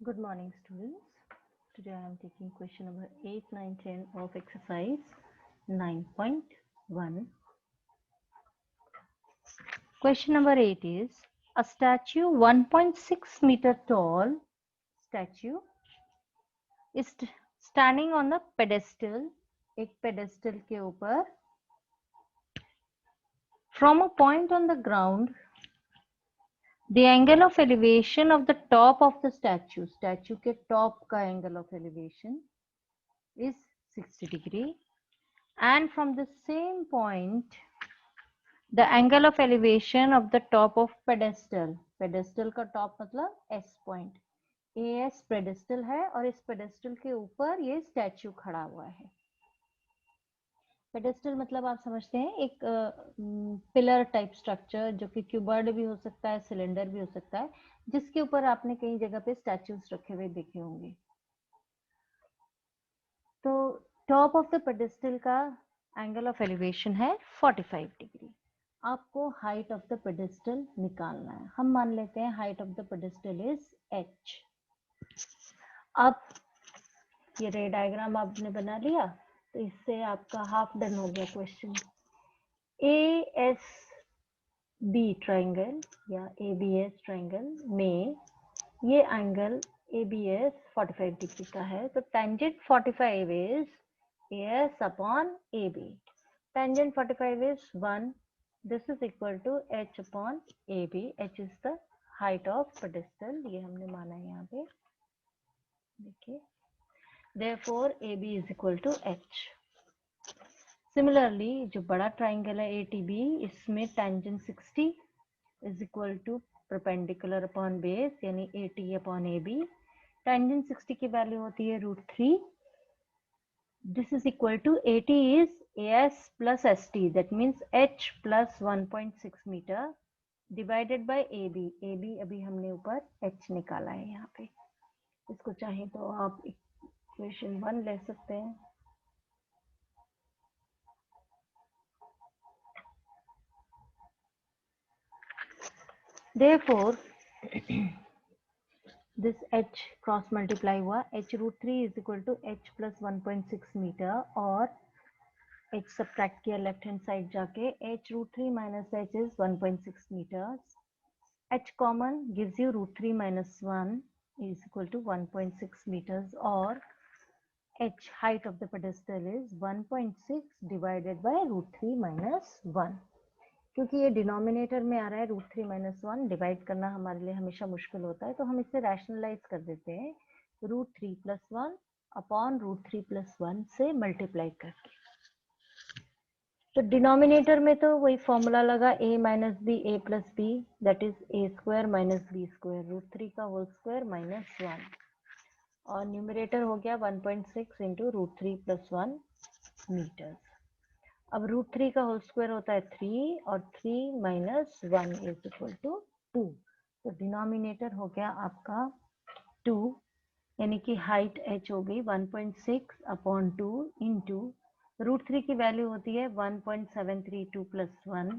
Good morning, students. Today I am taking question number 8, 9, 10 of exercise 9.1. Question number 8 is a statue 1.6 meter tall statue is standing on a pedestal, एक pedestal के ऊपर, from a point on the ground. The angle of elevation of the top of the statue के top का angle of elevation is 60 degree, and from the same point the angle of elevation of the top of pedestal का top मतलब S point, AS pedestal है और इस pedestal के ऊपर ये statue खड़ा हुआ है. पेडेस्टल मतलब आप समझते हैं एक पिलर टाइप स्ट्रक्चर जो कि क्यूबर्ड भी हो सकता है, सिलेंडर भी हो सकता है, जिसके ऊपर आपने कई जगह पे स्टैच्यूज रखे हुए देखे होंगे. तो टॉप ऑफ द पेडेस्टल का एंगल ऑफ एलिवेशन है 45 डिग्री. आपको हाइट ऑफ द पेडेस्टल निकालना है. हम मान लेते हैं height of the pedestal is h. अब ये रे डायग्राम आपने बना लिया तो इससे आपका हाफ डन हो गया क्वेश्चन. ASB ट्राइंगल या ABS ट्राइंगल में ये एंगल ABS 45 डिग्री का है, तो tangent 45 is AS upon AB. Tangent 45 is 1. This is equal to H upon AB. H is the height of pedestal, ये हमने माना है यहाँ पे. देखिए, therefore AB is equal to H. Similarly जो बड़ा ट्राइंगल है ATB, इसमें tangent 60 is equal to perpendicular upon base यानी AT अपॉन AB. टेंजेंट 60 की वैल्यू होती है √3. This is equal to AT is AS plus ST, that means H plus 1.6 metre divided by AB. AB अभी हमने ऊपर H निकाला है यहाँ पे. इसको चाहे तो आप इक्वेशन 1 ले सकते हैं. Therefore, this H cross multiply हुआ, H √3 is equal to H plus 1.6 metre, और H subtract किया लेफ्ट हैंड साइड जाके, H √3 minus H is 1.6 meters. H common gives you √3 minus 1 is equal to 1.6 meters, और H height of the pedestal is 1.6 divided by √3 minus 1. क्योंकि ये denominator में आ रहा है √3 minus 1, divide करना हमारे लिए हमेशा मुश्किल होता है, तो हम इसे रैशनलाइज कर देते हैं √3 plus 1 अपॉन √3 plus 1 से मल्टीप्लाई करके. तो डिनोमिनेटर में तो वही फॉर्मूला लगा a minus b a plus b, that is a square minus b square √3 का होल स्क्वायर माइनस 1, और न्यूमरेटर हो गया 1.6 इंटू √3 plus 1 मीटर. अब √3 का होल स्क्वायर होता है 3, और 3 माइनस 1 इज इक्वल टू 2. तो डिनोमिनेटर हो गया आपका 2, यानी कि हाइट h हो गई 1.6 अपॉन 2 इंटू √3 की वैल्यू होती है 1.732 प्लस 1.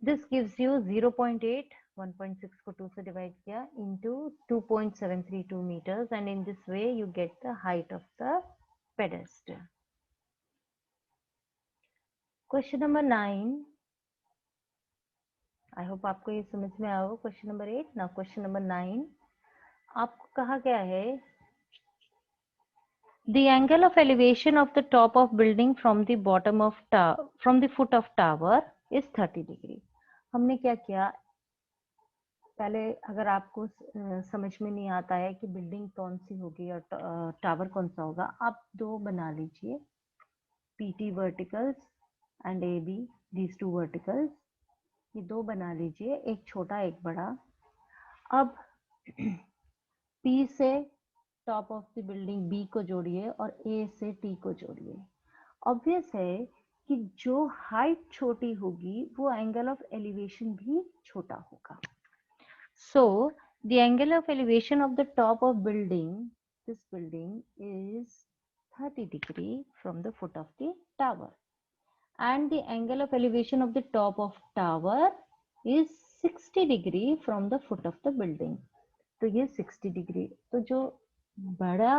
This gives you 0.8. 1.6 को 2 से डिवाइड किया into 2.732 metres, and in this way you get the height of the pedestal. Question number 9. I hope आपको ये समझ में आया हो. Question number 8. Now question number 9. आपको कहा गया है the angle of elevation of the top of building from the bottom of from the foot of tower is 30 degree. हमने क्या किया, पहले अगर आपको समझ में नहीं आता है कि बिल्डिंग कौन सी होगी और टावर कौन सा होगा, आप दो बना लीजिए, PT verticals and AB, these two verticals. ये दो बना लीजिए, एक छोटा एक बड़ा. अब P से top of the building B को जोड़िए और A से T को जोड़िए. ऑब्वियस है कि जो हाइट छोटी होगी वो एंगल ऑफ एलिवेशन भी छोटा होगा. So the angle of elevation of the top of building, this building is 30 degree from the foot of the tower, and the angle of elevation of the top of tower is 60 degree from the foot of the building. तो ये 60 degree. तो जो बड़ा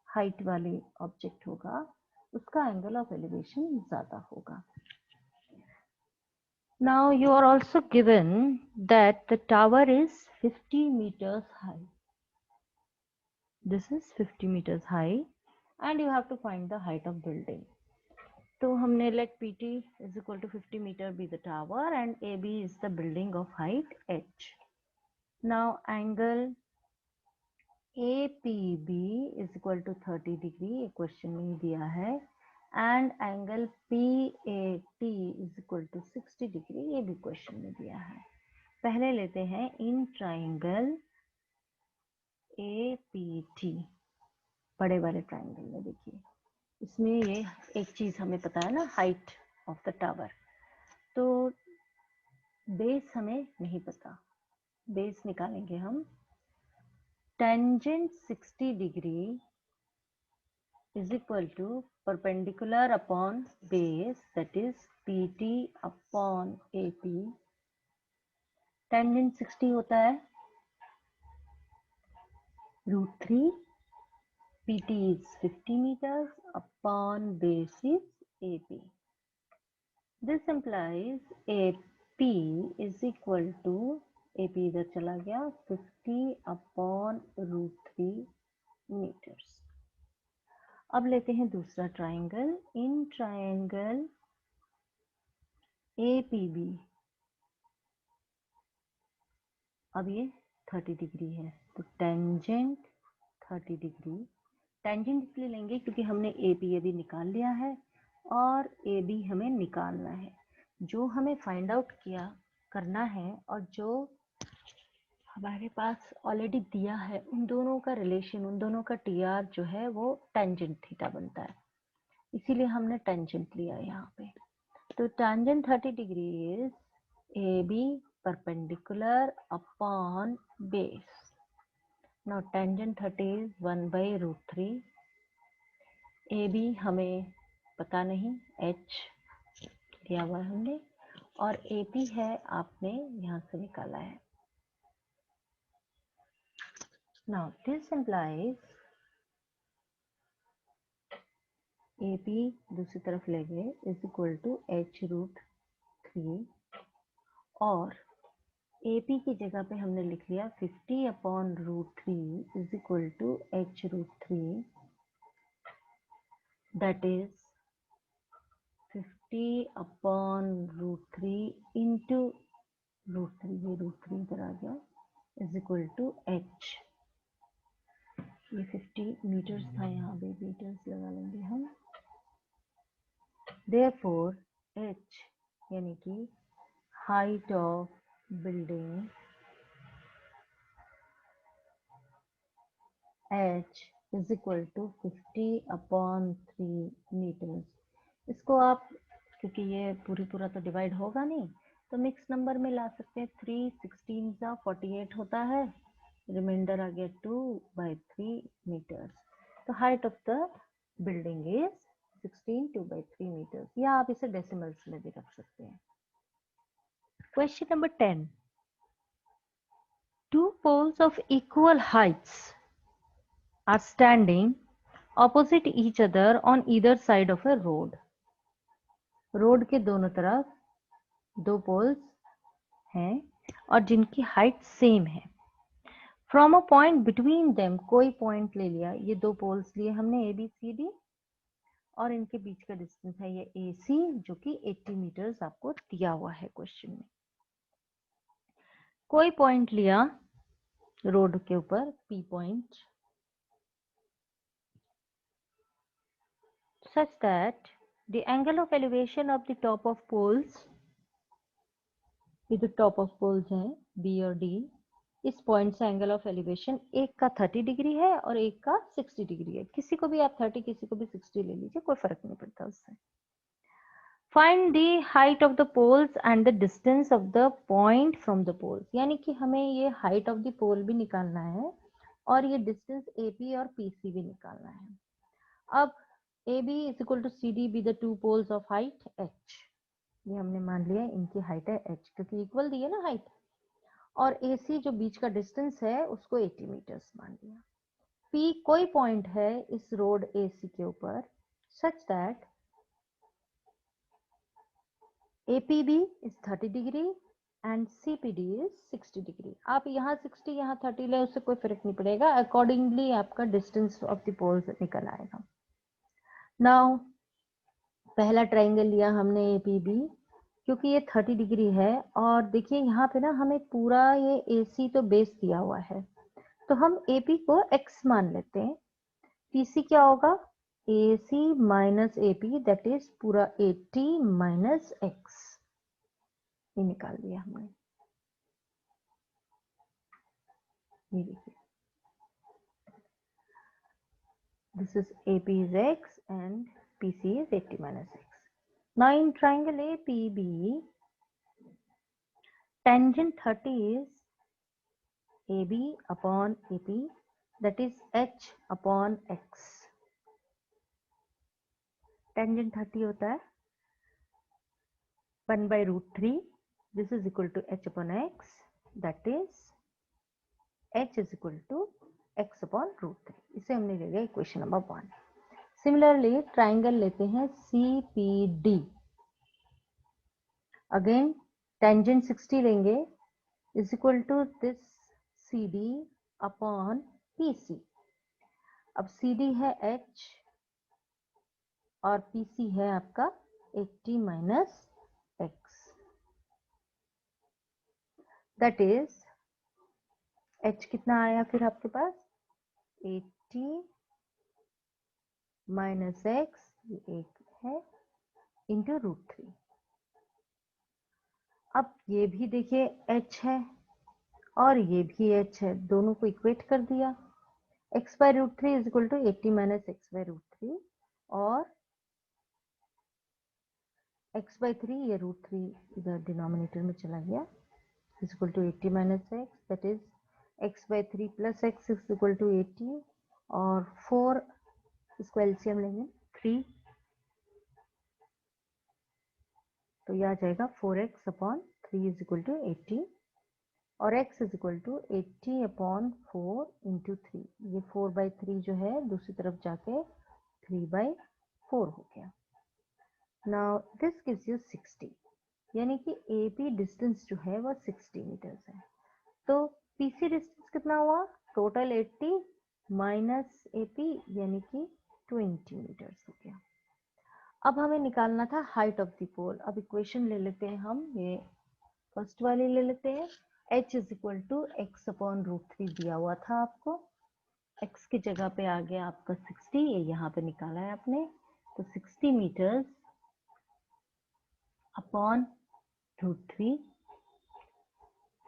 height वाली object होगा उसका angle of elevation ज्यादा होगा। Now you are also given that the tower is 50 meters high. This is 50 meters high and you have to find the height of building. तो हमने let PT is equal to 50 meter be the tower and AB is the building of height H. Now angle APB is equal to 30 degree, ये question में दिया है, and angle PAT is equal to 60 degree, ये भी question में दिया है। पहले लेते हैं इन ट्राइंगल APT, बड़े वाले ट्राइंगल में देखिए, इसमें ये एक चीज हमें पता है ना, हाइट ऑफ द टावर। तो बेस हमें नहीं पता, बेस निकालेंगे हम। Tangent 60 degree is equal to perpendicular upon base, that is PT upon AP. Tangent 60 होता है √3, PT is 50 meters upon base is AP. This implies AP is equal to, AP इधर चला गया, 50 upon √3 meters. अब लेते हैं दूसरा ट्राइंगल, इन ट्राइंगल APB। अब ये 30 डिग्री है, तो टेंजेंट 30 डिग्री, टेंजेंट इसलिए लेंगे क्योंकि हमने AP अभी निकाल लिया है और AB हमें निकालना है। जो हमें फाइंड आउट करना है और जो हमारे पास ऑलरेडी दिया है, उन दोनों का रिलेशन, उन दोनों का TR जो है वो टेंजेंट थीटा बनता है, इसीलिए हमने टेंजेंट लिया यहाँ पे। तो tangent 30 degree is AB perpendicular upon base. Now tangent 30 is 1/√3. AB हमें पता नहीं, H दिया हुआ है हमने, और AP है आपने यहाँ से निकाला है। Now this implies AP दूसरी तरफ ले गए is equal to H√3 और AP की जगह पे हमने लिख लिया 50 upon √3 is equal to H√3, that is 50 upon √3 into √3, ये √3 इधर आ गया, is equal to H। ये 50 मीटर्स था, यहाँ पे मीटर्स लगा लेंगे हम। Therefore H यानी कि height of building H is equal to 50 upon 3 meters। इसको आप, क्योंकि ये पूरा तो डिवाइड होगा नहीं, तो मिक्स नंबर में ला सकते हैं। 3 16 48 होता है, रिमाइंडर आ गया 2/3 मीटर्स। तो height of the building is 16 2/3 metres, या आप इसे डेसिमल्स में भी रख सकते हैं। Question number 10, two poles of equal heights are standing opposite each other on either side of a road. Road के दोनों तरफ दो पोल्स हैं और जिनकी हाइट सेम है। From a point between them, कोई पॉइंट ले लिया, ये दो पोल्स लिए हमने ABCD और इनके बीच का डिस्टेंस है ये AC, जो कि 80 मीटर्स आपको दिया हुआ है क्वेश्चन में। कोई पॉइंट लिया रोड के ऊपर, P point, such that the angle of elevation of the top of poles, ये जो टॉप ऑफ पोल्स हैं B और D, इस पॉइंट से एंगल ऑफ एलिवेशन एक का 30 डिग्री है और एक का 60 डिग्री है। किसी को भी आप 30 किसी को भी 60 ले लीजिए, कोई फर्क नहीं पड़ता उससे। Find the height of the poles and the distance of the point from the poles, यानी कि हमें ये हाइट ऑफ द पोल भी निकालना है और ये डिस्टेंस AP और PC भी निकालना है। अब AB is equal to CD be the two poles of height H, ये हमने मान लिया इनकी हाइट है H, क्योंकि इक्वल दी है ना हाइट। और AC जो बीच का डिस्टेंस है उसको 80 मीटर्स मान लिया। P कोई पॉइंट है इस रोड AC के ऊपर such that APB is 30 degree and CPD is 60 degree. आप यहाँ 60 यहाँ 30 ले, उससे कोई फर्क नहीं पड़ेगा, अकॉर्डिंगली आपका डिस्टेंस ऑफ द पोल्स निकल आएगा। नाउ पहला ट्राइंगल लिया हमने APB, क्योंकि ये 30 डिग्री है और देखिए यहाँ पे ना हमें पूरा ये AC तो बेस दिया हुआ है, तो हम AP को x मान लेते हैं। PC क्या होगा, AC minus AP, that is पूरा 80 माइनस x, ये निकाल दिया हमने। ये देखिए, this is AP is x and PC is 80 minus x. Now in triangle APB, tangent 30 is AB upon AP, that is h upon x. Tangent 30 होता है 1 by root 3. This is equal to h upon x, that is h is equal to x upon root 3. इसे हमने ले लिया equation number 1. Similarly triangle लेते हैं CPD. Again tangent 60 लेंगे is equal to this CD upon PC. अब CD है h और PC है आपका 80 minus x, that is h कितना आया फिर आपके पास 80 माइनस x, ये एक है, इंटू रूट 3. अब ये भी देखिए h है और ये भी h है, दोनों को इक्वेट कर दिया. x by root 3 is equal to 80 minus x by root 3 और x बाय 3, ये रूट 3 इधर डिनोमिनेटर में चला गया, is equal to 80 minus x, that is x by 3 plus x is equal to 80 और 4 इसको एलसीएम लेंगे 3, तो यह आ जाएगा 4x upon 3 is equal to 80 और x is equal to 80 upon 4 into 3. ये 4 बाई 3 जो है दूसरी तरफ जाके 3 बाई 4 हो गया. नाउ दिस गिव्स यू 60, यानी कि AP डिस्टेंस जो है वो 60 मीटर्स है. तो PC डिस्टेंस कितना हुआ, टोटल 80 माइनस AP यानी कि 20 मीटर्स हो गया. अब हमें निकालना था हाइट ऑफ द पोल. अब इक्वेशन ले लेते हैं हम, ये फर्स्ट वाली ले लेते हैं. h is equal to x upon root 3 दिया हुआ था आपको, x की जगह पे आ गया आपका 60, ये यहाँ पे निकाला है आपने, तो 60 मीटर्स अपॉन रूट 3.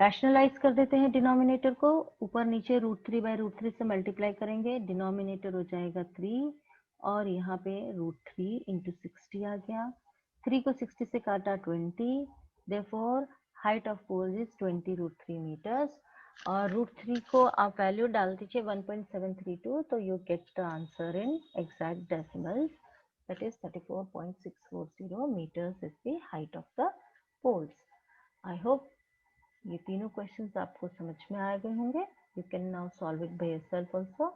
रैशनलाइज कर देते हैं डिनोमिनेटर को, ऊपर नीचे रूट 3 बाय रूट 3 से मल्टीप्लाई करेंगे, डिनोमिनेटर हो जाएगा 3 और यहाँ पे रूट 3 इंटू 60 आ गया. 3 को 60 से काटा 20, therefore height of pole is 20 root 3 metres. और रूट 3 को आप वैल्यू डाल दीजिए 1.732, तो you get the answer in exact decimals, that is 34.640 metres is the height of the poles. I hope ये तीनों क्वेश्चंस आपको समझ में आ गए होंगे. You can now solve it by yourself also.